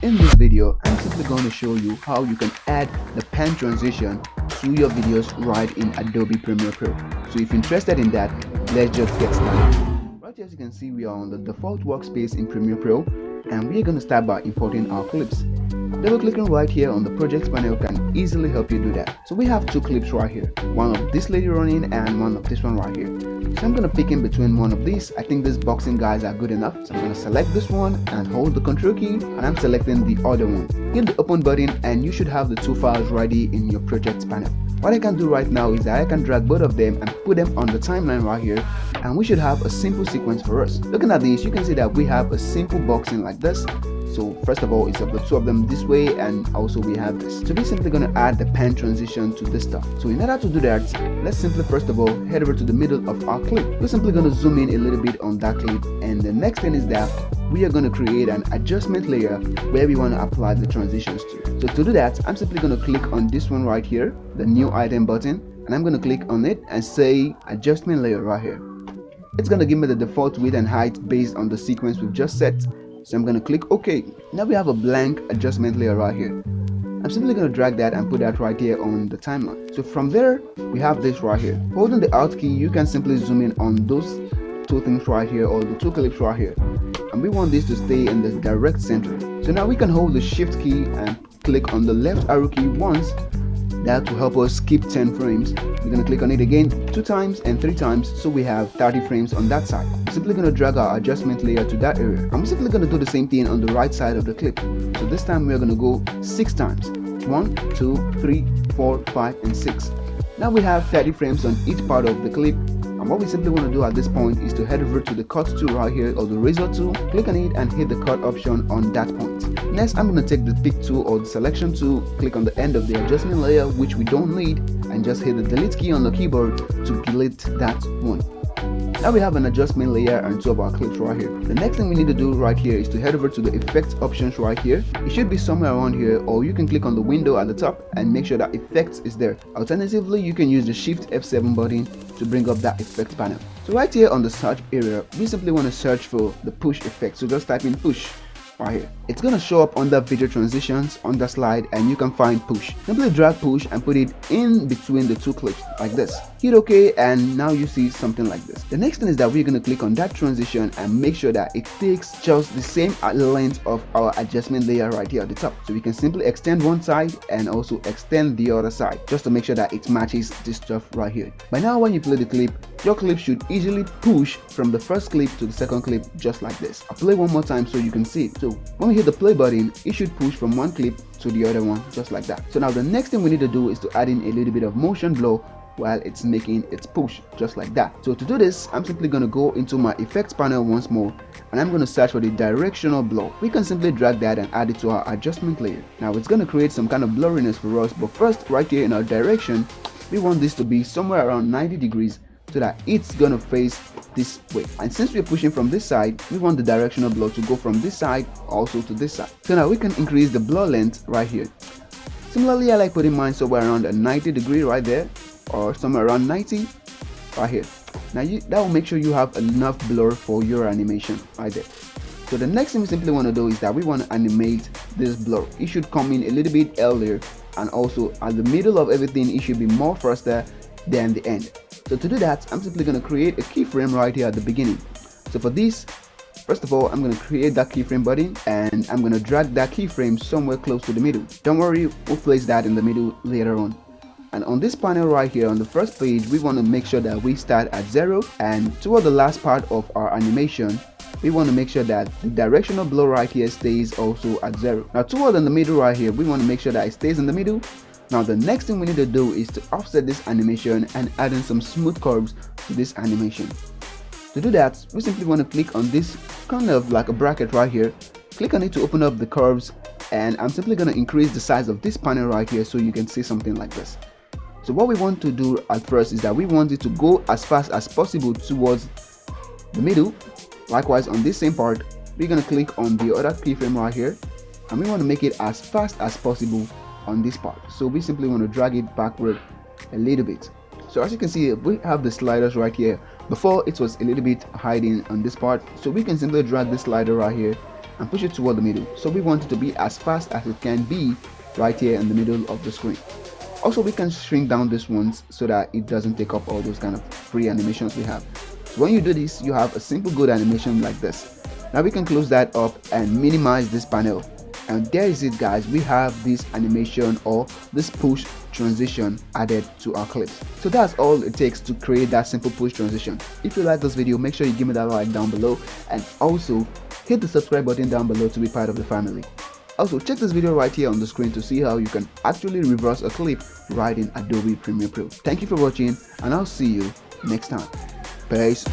In this video, I'm simply going to show you how you can add the pen transition to your videos right in Adobe Premiere Pro. So if you're interested in that, let's just get started. Right here, as you can see, we are on the default workspace in Premiere Pro, and we're going to start by importing our clips. Double clicking right here on the projects panel can easily help you do that. So we have two clips right here, one of this lady running and one of this one right here. So I'm going to pick in between one of these. I think these boxing guys are good enough, so I'm going to select this one and hold the control key, and I'm selecting the other one. Hit the open button and you should have the two files ready in your projects panel. What I can do right now is that I can drag both of them and put them on the timeline right here, and we should have a simple sequence for us. Looking at this, you can see that we have a simple boxing like this. So first of all, it's of the two of them this way, and also we have this. So we're simply going to add the pen transition to this stuff. So in order to do that, let's simply first of all head over to the middle of our clip. We're simply going to zoom in a little bit on that clip, and the next thing is that we are going to create an adjustment layer where we want to apply the transitions to. So to do that, I'm simply going to click on this one right here, the new item button, and I'm going to click on it and say adjustment layer right here. It's going to give me the default width and height based on the sequence we've just set. So I'm going to click OK. Now we have a blank adjustment layer right here. I'm simply going to drag that and put that right here on the timeline. So from there, we have this right here. Holding the Alt key, you can simply zoom in on those two things right here, or the two clips right here. And we want this to stay in the direct center. So now we can hold the Shift key and click on the left arrow key once. That will help us skip 10 frames. We're going to click on it again 2 times and 3 times, so we have 30 frames on that side. We're simply going to drag our adjustment layer to that area. I'm simply going to do the same thing on the right side of the clip. So this time we're going to go 6 times. 1, 2, 3, 4, 5, and 6. Now we have 30 frames on each part of the clip. And what we simply want to do at this point is to head over to the cut tool right here, or the razor tool, click on it and hit the cut option on that point. Next, I'm going to take the pick tool or the selection tool, click on the end of the adjustment layer, which we don't need, and just hit the delete key on the keyboard to delete that one. Now we have an adjustment layer and two of our clips right here. The next thing we need to do right here is to head over to the effects options right here. It should be somewhere around here, or you can click on the window at the top and make sure that effects is there. Alternatively, you can use the Shift F7 button to bring up that effects panel. So right here on the search area, we simply want to search for the push effect. So just type in push right here. It's going to show up under video transitions on the slide, and you can find push. Simply drag push and put it in between the two clips like this. Hit OK, and now you see something like this. The next thing is that we're going to click on that transition and make sure that it takes just the same length of our adjustment layer right here at the top. So we can simply extend one side and also extend the other side, just to make sure that it matches this stuff right here. By now, when you play the clip, your clip should easily push from the first clip to the second clip just like this. I'll play one more time so you can see it. So when we hit the play button, it should push from one clip to the other one just like that. So now the next thing we need to do is to add in a little bit of motion blur while it's making its push just like that. So to do this, I'm simply going to go into my effects panel once more, and I'm going to search for the directional blur. We can simply drag that and add it to our adjustment layer. Now it's going to create some kind of blurriness for us, but first right here in our direction, we want this to be somewhere around 90 degrees so that it's going to face this way. And since we're pushing from this side, we want the directional blur to go from this side also to this side. So now we can increase the blur length right here. Similarly, I like putting mine somewhere around a 90 degree right there, or somewhere around 90 right here. Now that will make sure you have enough blur for your animation right there. So the next thing we simply want to do is that we want to animate this blur. It should come in a little bit earlier, and also at the middle of everything it should be more faster than the end. So to do that, I'm simply going to create a keyframe right here at the beginning. So for this, first of all, I'm going to create that keyframe button, and I'm going to drag that keyframe somewhere close to the middle. Don't worry, we'll place that in the middle later on. And on this panel right here on the first page, we want to make sure that we start at 0, and toward the last part of our animation, we want to make sure that the directional blur right here stays also at 0. Now toward in the middle right here, we want to make sure that it stays in the middle. Now the next thing we need to do is to offset this animation and add in some smooth curves to this animation. To do that, we simply want to click on this kind of like a bracket right here, click on it to open up the curves, and I'm simply going to increase the size of this panel right here so you can see something like this. So what we want to do at first is that we want it to go as fast as possible towards the middle. Likewise, on this same part, we're going to click on the other keyframe right here, and we want to make it as fast as possible on this part. So we simply want to drag it backward a little bit. So as you can see, we have the sliders right here. Before, it was a little bit hiding on this part, so we can simply drag this slider right here and push it toward the middle. So we want it to be as fast as it can be right here in the middle of the screen. Also, we can shrink down this ones so that it doesn't take up all those kind of free animations we have. So when you do this, you have a simple good animation like this. Now we can close that up and minimize this panel. And there is it, guys. We have this animation or this push transition added to our clips. So that's all it takes to create that simple push transition. If you like this video, make sure you give me that like down below, and also hit the subscribe button down below to be part of the family. Also, check this video right here on the screen to see how you can actually reverse a clip right in Adobe Premiere Pro. Thank you for watching, and I'll see you next time. Peace.